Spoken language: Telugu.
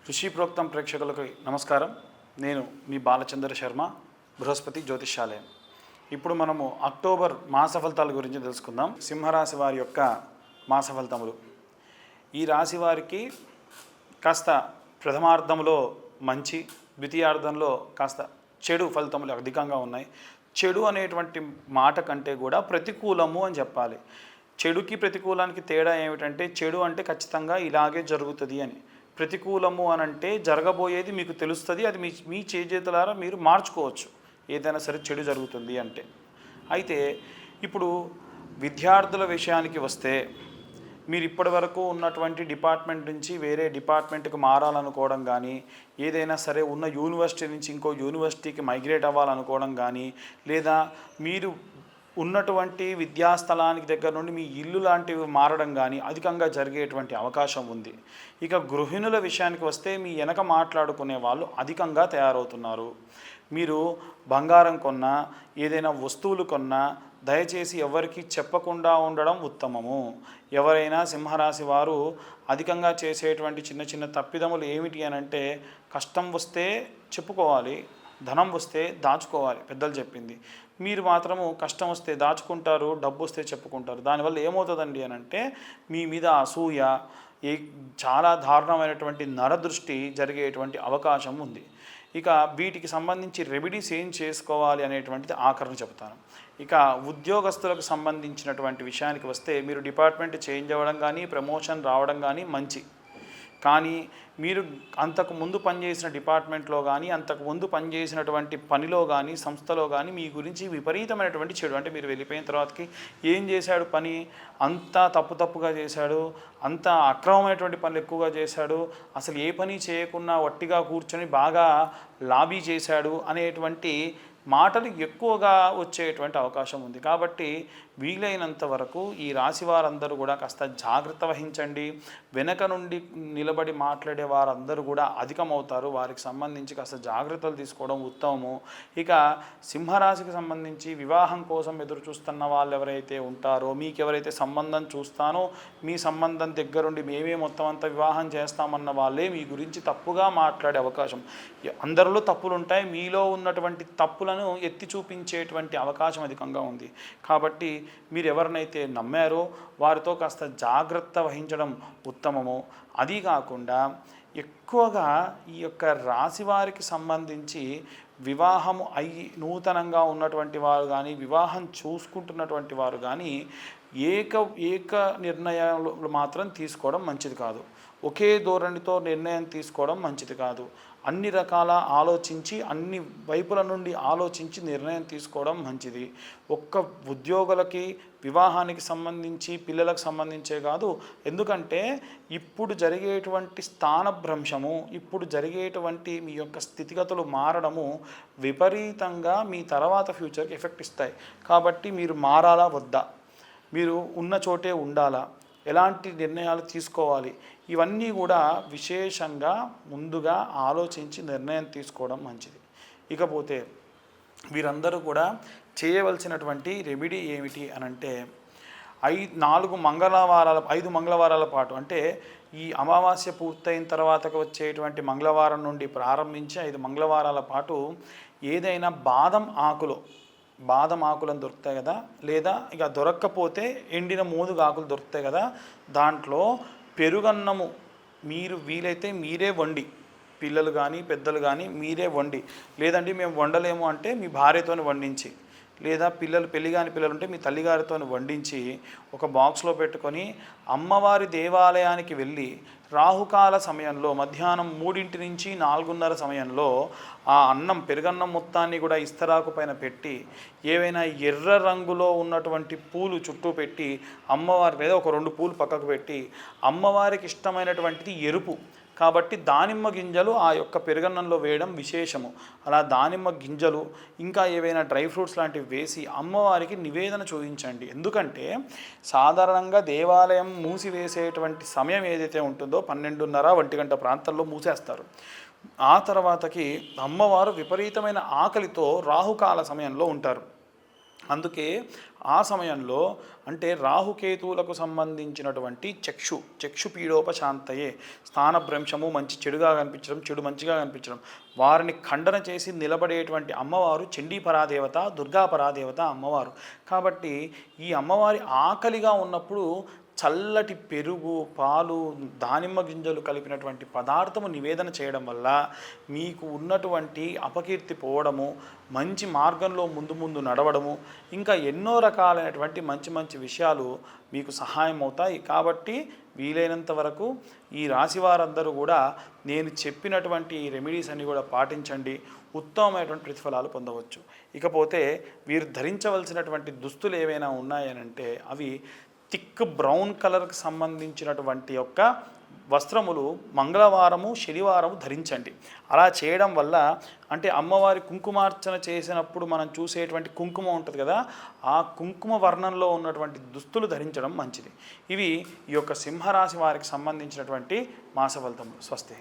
ఋషి ప్రోక్తం ప్రేక్షకులకు నమస్కారం. నేను మీ బాలచంద్ర శర్మ, బృహస్పతి జ్యోతిష్యాలయం. ఇప్పుడు మనము అక్టోబర్ మాస ఫలితాల గురించి తెలుసుకుందాం. సింహరాశి వారి యొక్క మాస ఫలితములు. ఈ రాశి వారికి కాస్త ప్రథమార్థంలో మంచి, ద్వితీయార్థంలో కాస్త చెడు ఫలితములు అధికంగా ఉన్నాయి. చెడు అనేటువంటి మాట కంటే కూడా ప్రతికూలము అని చెప్పాలి. చెడుకి ప్రతికూలానికి తేడా ఏమిటంటే, చెడు అంటే ఖచ్చితంగా ఇలాగే జరుగుతుంది అని, ప్రతికూలము అని అంటే జరగబోయేది మీకు తెలుస్తుంది, అది మీ చేజేతులారా మీరు మార్చుకోవచ్చు ఏదైనా సరే చెడు జరుగుతుంది అంటే. అయితే ఇప్పుడు విద్యార్థుల విషయానికి వస్తే, మీరు ఇప్పటి వరకు ఉన్నటువంటి డిపార్ట్మెంట్ నుంచి వేరే డిపార్ట్మెంట్కి మారాలనుకోవడం కానీ, ఏదైనా సరే ఉన్న యూనివర్సిటీ నుంచి ఇంకో యూనివర్సిటీకి మైగ్రేట్ అవ్వాలనుకోవడం కానీ, లేదా మీరు ఉన్నటువంటి విద్యాస్థలానికి దగ్గర నుండి మీ ఇల్లు లాంటివి మారడం కానీ అధికంగా జరిగేటువంటి అవకాశం ఉంది. ఇక గృహిణుల విషయానికి వస్తే, మీ వెనక మాట్లాడుకునే వాళ్ళు అధికంగా తయారవుతున్నారు. మీరు బంగారం కొన్నా, ఏదైనా వస్తువులు కొన్నా దయచేసి ఎవరికి చెప్పకుండా ఉండడం ఉత్తమము. ఎవరైనా సింహరాశి వారు అధికంగా చేసేటువంటి చిన్న చిన్న తప్పిదములు ఏమిటి అని అంటే, కష్టం వస్తే చెప్పుకోవాలి, ధనం వస్తే దాచుకోవాలి, పెద్దలు చెప్పింది. మీరు మాత్రము కష్టం వస్తే దాచుకుంటారు, డబ్బు వస్తే చెప్పుకుంటారు. దానివల్ల ఏమవుతుందండి అని అంటే, మీ మీద అసూయ, చాలా దారుణమైనటువంటి నరదృష్టి జరిగేటువంటి అవకాశం ఉంది. ఇక వీటికి సంబంధించి రెమెడీస్ ఏం చేసుకోవాలి అనేటువంటిది ఆఖరణ చెప్తాను. ఇక ఉద్యోగస్తులకు సంబంధించినటువంటి విషయానికి వస్తే, మీరు డిపార్ట్మెంట్ చేంజ్ అవ్వడం కానీ, ప్రమోషన్ రావడం కానీ మంచి. కానీ మీరు అంతకుముందు పనిచేసిన డిపార్ట్మెంట్లో కానీ, అంతకుముందు పనిచేసినటువంటి పనిలో కానీ, సంస్థలో కానీ మీ గురించి విపరీతమైనటువంటి చెడు, అంటే మీరు వెళ్ళిపోయిన తర్వాతకి ఏం చేశాడు, పని అంతా తప్పుగా చేశాడు, అంతా అక్రమమైనటువంటి పనులు ఎక్కువగా చేశాడు, అసలు ఏ పని చేయకుండా వట్టిగా కూర్చొని బాగా లాబీ చేశాడు అనేటువంటి మాటలు ఎక్కువగా వచ్చేటువంటి అవకాశం ఉంది. కాబట్టి వీలైనంత వరకు ఈ రాశి వారందరూ కూడా కాస్త జాగ్రత్త వహించండి. వెనక నుండి నిలబడి మాట్లాడే వారందరూ కూడా అధికమవుతారు. వారికి సంబంధించి కాస్త జాగ్రత్తలు తీసుకోవడం ఉత్తమము. ఇక సింహరాశికి సంబంధించి వివాహం కోసం ఎదురు చూస్తున్న వాళ్ళు ఎవరైతే ఉంటారో, మీకు ఎవరైతే సంబంధం చూస్తానో, మీ సంబంధం దగ్గరుండి మేమే మొత్తం అంతా వివాహం చేస్తామన్న వాళ్ళే మీ గురించి తప్పుగా మాట్లాడే అవకాశం. అందరిలో తప్పులు ఉంటాయి, మీలో ఉన్నటువంటి తప్పులను ఎత్తి చూపించేటువంటి అవకాశం అధికంగా ఉంది. కాబట్టి మీరు ఎవరినైతే నమ్మారో వారితో కాస్త జాగ్రత్త వహించడం ఉత్తమము. అది కాకుండా ఎక్కువగా ఈ యొక్క రాశి వారికి సంబంధించి వివాహము అయ్యి నూతనంగా ఉన్నటువంటి వారు కానీ, వివాహం చూసుకుంటున్నటువంటి వారు కానీ ఏక నిర్ణయాలు మాత్రం తీసుకోవడం మంచిది కాదు. ఒకే ధోరణితో నిర్ణయం తీసుకోవడం మంచిది కాదు. అన్ని రకాల ఆలోచించి, అన్ని వైపుల నుండి ఆలోచించి నిర్ణయం తీసుకోవడం మంచిది. ఒక్క ఉద్యోగులకి, వివాహానికి సంబంధించి, పిల్లలకు సంబంధించే కాదు. ఎందుకంటే ఇప్పుడు జరిగేటువంటి స్థానభ్రంశము, ఇప్పుడు జరిగేటువంటి మీ యొక్క స్థితిగతులు మారడము విపరీతంగా మీ తర్వాత ఫ్యూచర్కి ఎఫెక్ట్ ఇస్తాయి. కాబట్టి మీరు మారాలా వద్దా, మీరు ఉన్న చోటే ఉండాలా, ఎలాంటి నిర్ణయాలు తీసుకోవాలి, ఇవన్నీ కూడా విశేషంగా ముందుగా ఆలోచించి నిర్ణయం తీసుకోవడం మంచిది. ఇకపోతే వీరందరూ కూడా చేయవలసినటువంటి రెమెడీ ఏమిటి అనంటే, 5 మంగళవారాల పాటు, అంటే ఈ అమావాస్య పూర్తయిన తర్వాతకు వచ్చేటువంటి మంగళవారం నుండి ప్రారంభించి 5 మంగళవారాల పాటు ఏదైనా బాదం ఆకులను దొరుకుతాయి కదా, లేదా ఇక దొరక్కపోతే ఎండిన మోదుగ ఆకులు దొరుకుతాయి కదా, దాంట్లో పెరుగన్నము మీరు వీలైతే మీరే వండి, పిల్లలు కానీ పెద్దలు కానీ మీరే వండి, లేదండి మేము వండలేము అంటే మీ భార్యతో వండించి, లేదా పెళ్లి కాని పిల్లలు ఉంటే మీ తల్లిగారితో వండించి ఒక బాక్స్లో పెట్టుకొని అమ్మవారి దేవాలయానికి వెళ్ళి రాహుకాల సమయంలో మధ్యాహ్నం 3 నుంచి 4:30 సమయంలో ఆ పెరుగన్నం మొత్తాన్ని కూడా ఇస్తరాకు పైన పెట్టి, ఏవైనా ఎర్ర రంగులో ఉన్నటువంటి పూలు చుట్టూ పెట్టి, అమ్మవారి మీద ఒక 2 పూలు పక్కకు పెట్టి, అమ్మవారికి ఇష్టమైనటువంటిది ఎరుపు కాబట్టి దానిమ్మ గింజలు ఆ యొక్క పెరుగన్నంలో వేయడం విశేషము. అలా దానిమ్మ గింజలు ఇంకా ఏవైనా డ్రై ఫ్రూట్స్ లాంటివి వేసి అమ్మవారికి నివేదన చూపించండి. ఎందుకంటే సాధారణంగా దేవాలయం మూసివేసేటువంటి సమయం ఏదైతే ఉంటుందో 12:30, 1 గంట ప్రాంతంలో మూసేస్తారు. ఆ తర్వాతకి అమ్మవారు విపరీతమైన ఆకలితో రాహుకాల సమయంలో ఉంటారు. అందుకే ఆ సమయంలో అంటే రాహుకేతువులకు సంబంధించినటువంటి చక్షుపీడోపశాంతయే, స్థానభ్రంశము, మంచి చెడుగా కనిపించడం, చెడు మంచిగా కనిపించడం, వారిని ఖండన చేసి నిలబడేటువంటి అమ్మవారు చండీపరాదేవత, దుర్గాపరాదేవత అమ్మవారు. కాబట్టి ఈ అమ్మవారి ఆకలిగా ఉన్నప్పుడు చల్లటి పెరుగు, పాలు, దానిమ్మ గింజలు కలిపినటువంటి పదార్థము నివేదన చేయడం వల్ల మీకు ఉన్నటువంటి అపకీర్తి పోవడము, మంచి మార్గంలో ముందు నడవడము, ఇంకా ఎన్నో రకాలైనటువంటి మంచి మంచి విషయాలు మీకు సహాయం అవుతాయి. కాబట్టి వీలైనంత వరకు ఈ రాశి వారందరూ కూడా నేను చెప్పినటువంటి ఈ రెమెడీస్ అన్ని కూడా పాటించండి, ఉత్తమమైనటువంటి ప్రతిఫలాలు పొందవచ్చు. ఇకపోతే వీరు ధరించవలసినటువంటి దుస్తులు ఏవైనా ఉన్నాయనంటే అవి థిక్ బ్రౌన్ కలర్కి సంబంధించినటువంటి యొక్క వస్త్రములు మంగళవారము, శనివారము ధరించండి. అలా చేయడం వల్ల అంటే అమ్మవారి కుంకుమార్చన చేసినప్పుడు మనం చూసేటువంటి కుంకుమ ఉంటుంది కదా, ఆ కుంకుమ వర్ణంలో ఉన్నటువంటి దుస్తులు ధరించడం మంచిది. ఇవి ఈ యొక్క సింహరాశి వారికి సంబంధించినటువంటి మాస ఫలితములు. స్వస్తి.